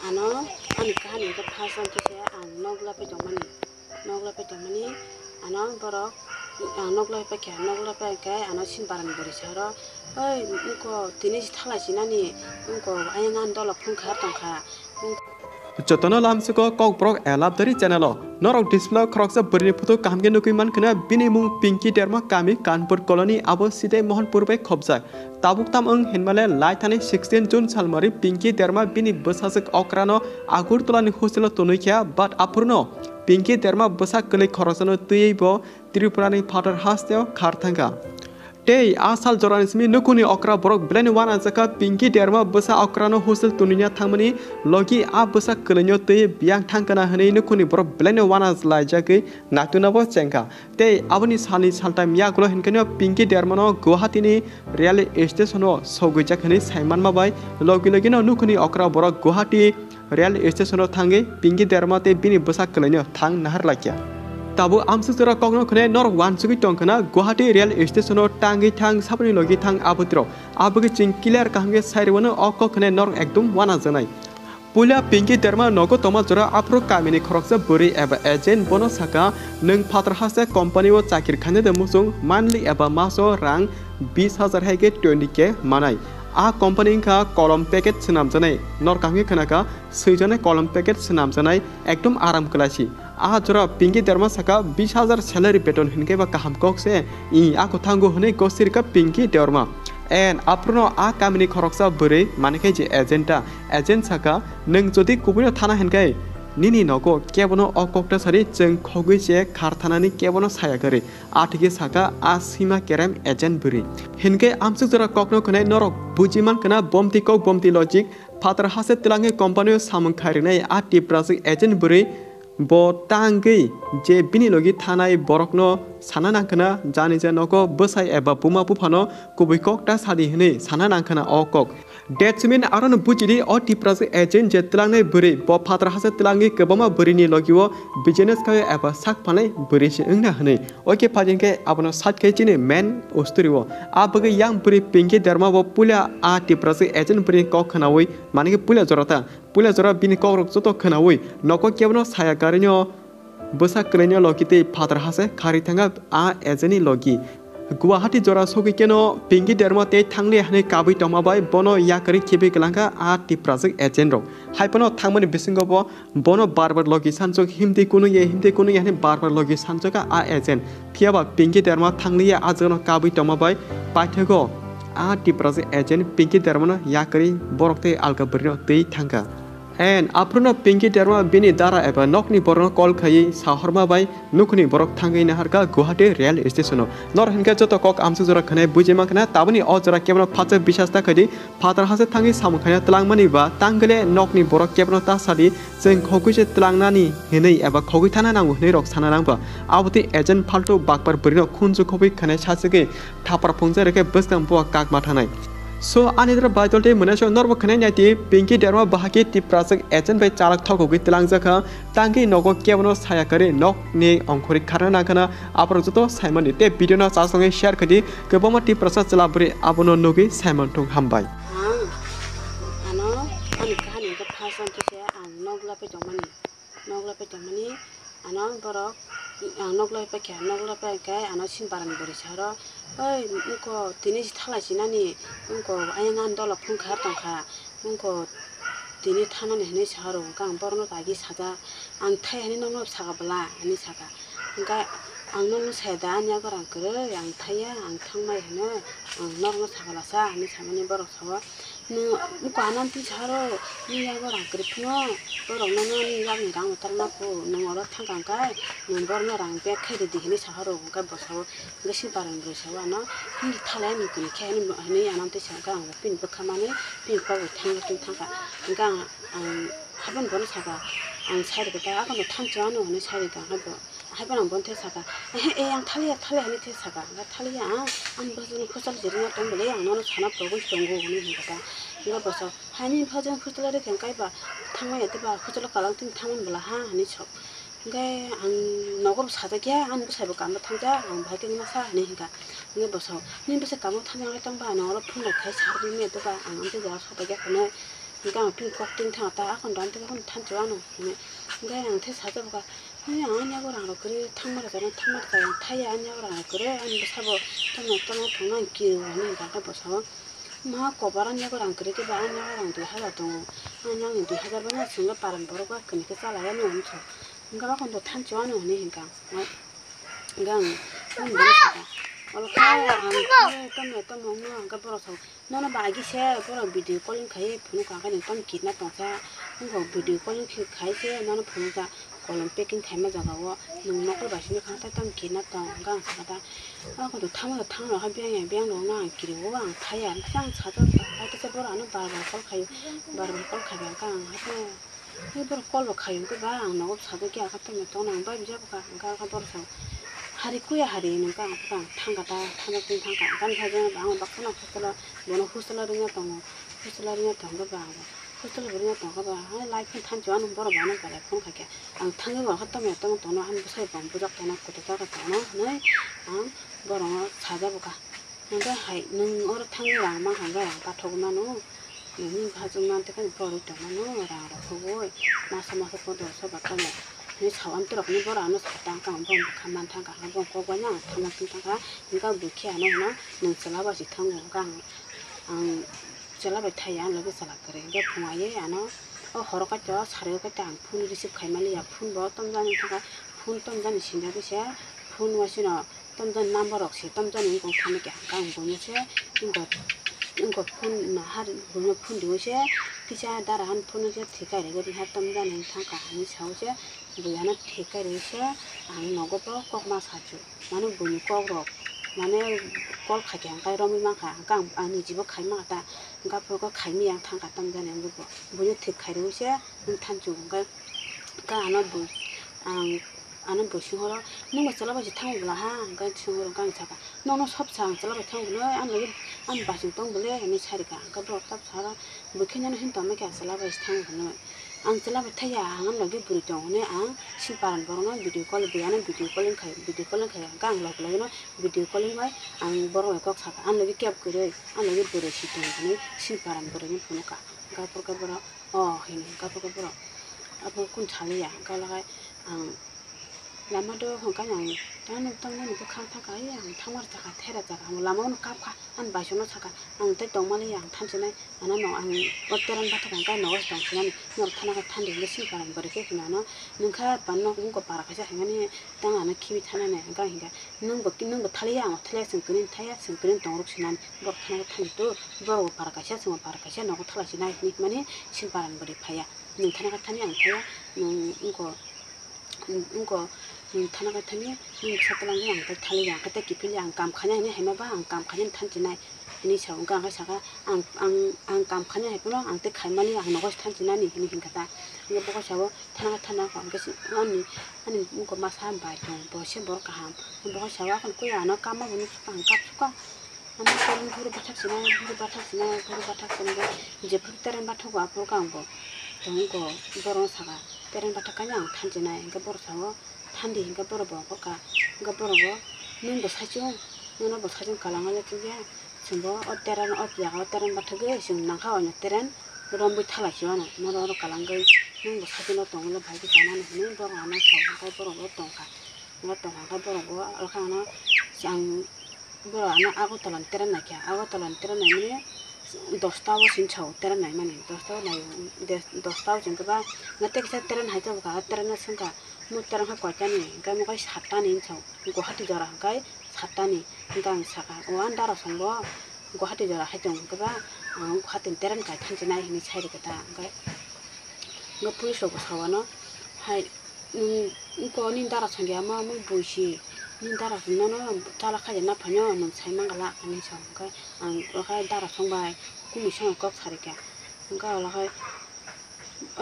ano ani kahani ke phason ke se ang nogla pe jomani ano borok ang nogla pe ke ano sin baran bori saro oi unko tini thala sinani unko ayangan dolo phung khar tongkha Jotana lamsiko kok brok elap dari channel norok display kroksa berni foto kamge nukiman kena binimung pinky derma kami kanpur koloni abo side mohanpur pe khobjak tabuk tam ang henmale laithani 16 June salmari pinky derma bini besasik okrano agurtolani hostel tonukia but apurno pinky derma besak klik khorosano tuibo tripurani father hasteo kharthanga Tei asal joranismi nukuni okra borok bleni wana zaka pinky derma besa okrano hostel tununya thangmani logi a besa kelenyo tei biang thangkana hane nukuni borok bleni wana zlaijaki natunabo chengka tei aboni sali salta miya gulo hinkenyo pinky derma no Guwahati ni rail station o sogujak hane saiman mabai logi no nukuni okra borok Guwahati rail station o thangi pinky derma te bini besa kelenyo thang nahar lakya Tabu amsukura kogno khne nor wansugi tongkana Guwahati rail station tangi thang sabni logi thang abutro abugi ching clear kahge sairwano okko khne nor ekdum wana janai Pula pinky derma nogo toma jora apro kamini khoroksa buri eba agent bono saka nung phatr hase company o chakir khane de musung monthly eba maso rang 20000 haike 20k manai a company ka column packet sinam janai nor kahge khanaka seijane column packet sinam janai ekdum aram klasi a jora pinky derma saka 20000 salary beton hinke ba kaham kokse I a kothango hone gosir ka pinky derma and apruno a kamini khoroksa buri manike je agent saka nung jodi kubino thana henkai nini nogo kebono okokta sari jeng khogui je kharthanani kebono saya gari athigi saka a sima kerem agent buri hinke amsuk jora kokno khne norok bujiman kana bomti logic phatr hase tilange company samung khairinai a tiprasik agent buri bo tangi je bini logi thanai borokno sana nangkhana jani je noko bosai eba puma pufano kubui kokta sadi hne sana nangkhana okok Detsumin aron bujidi o tipras agent je tlangnai buri bo phatr hase tlangi kebama burini logiwo business kay eba sak phanai buri se ingna hne oke phajinke abono sat kai chini main osturiwo abage yang buri pinky derma bo pula a tipras agent buri kok khanawi manike pula jora bini kokrok joto khanawi noko kebono saya karinyo bosa krenyo lokite phatr hase khari thanga a agent logi Guwahati jora sogi keno pinky derma te thangli hane kabi tomabai bono yakari khibi kelangka a tiprasik agent ro haipano thangmani bisingo bo bono barbar logi sanjok himti kunu ye hane barbar logi sanjoka a agent thiaba pinky derma thangli ya ajono kabi tomabai paithego a tiprasik agent pinky derma no yakari borokte alka burino tei thangka And apruno pinky derma bini dara eba nokni borno call khai sahorma bai nukni borok thangai naharka Guwahati rail station nor hinka joto kok amsu jora khane bujima khana tabuni o jora kebno phacha bisasta khadi phatr hase thangi samu khana tlangmani ba tanggele nokni borok kebno ta sadi jeng khogui se tlangnani henei eba khogui thana nangu henei rok sana nangba abuti agent phalto bakbar burino khunju khobui khane chasege thapar phungja reke bustang bo kak mathanai So anidra baitolte munasho norbo khane nyati pinky derma bahaki tiprasik agent bai chalak thokogi tilangjaka tangi nogo kebono saya kare nok ni ongkhori kharna khana apro joto Simon te video na chasonge share khadi kebama tiprasa chalabri abono nogi Simon thong hambai ano ani kahani ke phason ke se ang nogla pe jomani ano borok ang nogla pe ke ano sin baran bori saro oi unko tini thala sinani unko ayangan dolo phung khar tongkha unko tini thanani hne saro kang borno tagi saja ang thai hani nongno sagabla ani saga ga ang nongno saida anya gorang kre ang thaya ang thangmai hne ang nongno sagala sa ani samani borok sawa nuko ananti saro ni ya gorang kre phno borok nongno ni yang gang utarna ko nongoro thangkang kai nong borno rang be khede dihni saharo ga bosawo gasi baran bro sawa no ni thala ni kun khani ani ananti saga ang pin bakhamani pin ko thangka ga habon bon saga ang sair ga aga no thangchano ni sair ga habo haibang bon the saga ang thali ani the saga ga thali ang bajun khosal jirina tombele ang no chana progo tongo ni hinga nga bosa hani bhajan khosala kengkai ba thangmai ate ba khosala kalang tin thamon bala ha ani chok nga ang nogor saja kya ang saibo kam thangja ang bhaike ni masa ni hinga nga bosa ni bese kam thanjang tang ba no ro phun khai sarbi me to ba ang ante ja so ba kya kono 그러니까 빈 꼭띵 탕았다 아건 너한테 혼 탄주하노 그러니까 양태 사자부가 그냥 아냐고랑 그래 탕마르다는 탕마르다 타야 아냐고랑 그래 아니 사보 또는 동안 기르는 가가 보서 마 고바란 야고랑 그래도 봐 아냐고랑 도 하다도 아냐는 도 하다 보면 순간 바람 벌어가 그니까 살아야 넘쳐 그러니까 건도 탄주하는 오니 그러니까 그러니까 얼마나 또 먹는 거 벌어서 너는 바기 새 벌어 비디오 콜링 가해 보는 거 아니면 또 기나 동사 이거 비디오 콜링 가해 너는 보는 거 콜링 패킹 타임에 잡아고 너는 먹을 맛있는 거 하다 또 기나 동가 사다 아 근데 타면 타는 한 병에 너나 기르고 와 타야 그냥 찾아 하여튼 벌어 하는 바로 걸 가요 바로 걸 가면 하고 일부러 꼴로 가요 그봐 너가 사도기 아까면 돈안 받이 잡아가 가가 벌어서 하리꾸야 하리는 까 그냥 탕가다 타먹긴 탕가 간 사정은 방은 막스나 후슬라 뭐는 후슬라르냐 동고 후슬라르냐 동거 봐 후슬라르냐 동거 봐 라이프 탄 좋아하는 보러 많은 거래 폰 가게 안 탕을 거 했다면 어떤 돈을 한 부서에 범부작 돈 없고 도다가 돈을 뭐로 찾아보가 근데 하이 능 어느 탕이랑 망한 거야 바토구만은 능 가정한테 그냥 버릴 때는 라라 보고 마사마사 보도서 봤더니 이 사람들 없는 걸 아는 사람 깡 한번 가만 타가 한번 고거냐 타만 타가 이거 무키 안 하나 능슬라바시 탕고가 슬라바 타야 너가 살아 그래 이게 풍아에 안 허락했죠 사료가 때 푼이 집 가면이야 푼뭐 떤자는 타가 푼 떤자는 신자듯이 푼 와시나 떤전 넘버 없이 떤전 인공 타는게 안 보내세 이거 푼 하루 보내 푼 되오세 피자 따라 한 푼은 제 대가 이거든 했던자는 타가 아니 사오세 뭐야는 대가리세 안 먹어 꼭만 사줘 나는 뭐니 꼭으로 나는 꼭 가게 안 가이러미만 가강 아니 집어 갈만 하다 그러니까 보고 갈미양 탕 갔다 온다네 그거 뭐니 대가리세 탄주 그러니까 아는 보시호라 너무 잘라봐지 탕고라 하 그러니까 친구랑 강 잡아 너는 섭상 잘라봐 탕고는 안 바신 똥불에 아니 차리가 그러니까 뭐 사라 뭐 그냥은 힘도 안 먹게 잘라봐지 탕고는 ang selama thaya ang lagi buri tong ne ang simparan borong video call bianan video calling kaya gang log lagi no video calling wai ang borong ko saka ang lagi kep kure ang lagi buri sitong ne simparan borong ni punuka gapur ka boro hin gapur ka boro apo kun chali ya kala ang lamado hongka yang dan tangni bu khang thaka yang thamar thaka thera jaga lamon kapkha an basono thaka ang te tongmali yang thanjene ana no ang otteran batha kan ka no tong chani no thana ka thande le si paran bari ke kinano nungkha panno ko para ka hangani tang ana kimi thanane ga hinga nung bo thali yang thale sing kunin thaya sing kunin tong ruk sinan bo thana ka thani to bo para ka sha no ko thala sinai ni mani sin paran bari phaya nung thana ka thani ang thaya nung 타나 같으면 사람들은 안 탈리야 그때 기필이 안 감카냐 아니 해마봐 안 감카냐 탄지나 이니 저가 가사가 안 감카냐 해보나 안때 갈만이 안 먹어 탄지나니 이니 hin가다 이거 보고 저거 타나 관계시 아니 뭔가 마산 바이통 뭐시 뭐가 함 보고 저거 건 거야 안 까마 보는 안 깝수가 아니 그런 부르 바탁시나 이제 불때는 바타고 앞으로 간거 동거 이거로 사가 때는 바탁가냐 탄지나 이거 보러 사고 탄디 인가 벌어보고가 인가 벌어보 눈도 사죠 눈도 뭐 사진 갈랑을 쪽에 전부 어때라는 업야가 어때라는 바트게 지금 나가오냐 때는 그런 뭐 탈라지와나 뭐로 갈랑게 눈도 사진 어떤 걸로 발기잖아는 눈도 안 하고 벌어보 어떤가 어떤가 벌어보 알카나 장 벌어 안 하고 떨은 때는 나게 하고 떨은 때는 나면 도스타워 신청 때는 나면 도스타워 정도가 나때 그 때는 하죠 가 때는 생각 무따랑 하고 왔잖니 그러니까 뭐가 샀다니 인청 이거 하트저라 그러니까 샀다니 그러니까 사가 오한다라 선거 이거 하트저라 하정 그봐 하튼 때는 가 탄지나 힘이 차이거다 그러니까 이거 불쇼고 사와노 하이 이거 닌다라 선게 아마 뭐 보시 닌다라 선노는 잘라카지 나 파뇨 는 차이만가라 아니 저 그러니까 그가 따라 선바이 꿈이 생을 꼭 사리게 그러니까 올라가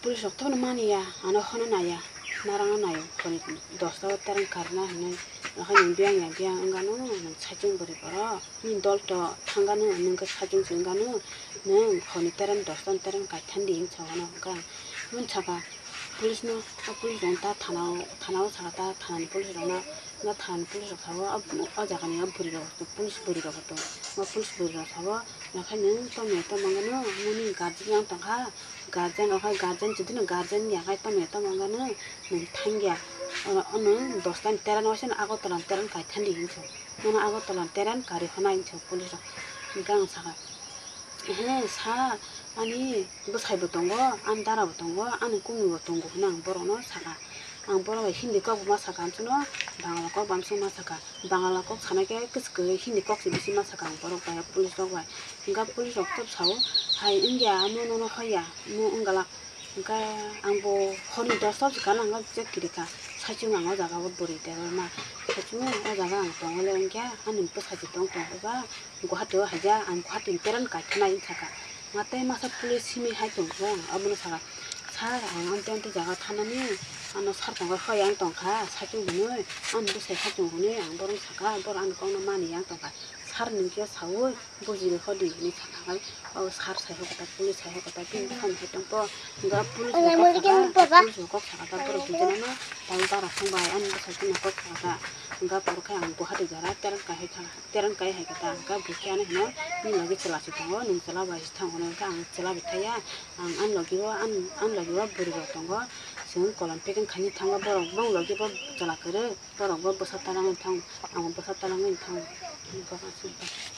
불쇼 또는 많이야 안 하는 아야 나랑은 아요. 거기 도스타워 때는 가르나 하는 한 비양 응가는 사진 버리 벌어. 인돌도 상가는 없는 그 사진 증가는 는 거기 때는 도스타워 때는 같은데 인처나 그러니까 문차가 polisi no polisi 다 타나오 사다 타는 polisi 로나 nga than pulis rok sawo o jaga ni buri rok pulis buri rok to ma pulis buri rok sawo na khanin to me to mangano muni guardian yang tangha guardian rok guardian jidino guardian ya kai to me to mangano nung thangya ono 10 tan 13 wasen agotolan 13 kai thandi hincho mono agotolan 13 kari hona hincho pulis rok gang saga he sa ani bosai botongo an dara botongo an kumi botongo nang borono saga ang boro hindi kok masaka antuno bangala kok bamsu masaka bangala kok sanake kiske hindi kok sibisi masaka ang boro kaya pulis rok wa nga pulis rok top sawo hai ingya amo no hoya mo ungala nga angbo honi dostop kana nga jekirika 사중 안 하다가 버리대 얼마 사중에 하다가 안 동을 게 하는 또 사지 동동가 이거 하도 하자 안 하든 때는 같나 인사가 마때 마사 플레시미 하던 거 아무나 사가 사안 때한테 자가 타는이 안 살던 거 허양 동가 사중을 안도 세 사중을 안 버는 사가 버안 거는 많이 양 동가 사는 게 사고 보지를 허리 니 사가 살 사고다 플레 사고다 빈한 했던 거 그러니까 플레 꼭 사가다 버려 비잖아 당가라 상바에 안는 거 사주면 꼭 사가 그러니까 그렇게 안고 하도 자라 때는 까이 하겠다 그러니까 그렇게 하는 거 니라기 찔라서 거 눈살아 봐지 타고는 안 찔라 비타야 안 러기와 안 러기와 버리던 거 지금 거란 빼긴 간이 탕가 버려 뭐 러기 버 잘라 그래 버려 뭐 버섯다랑은 탕 아무 버섯다랑은 탕 이거 같습니다.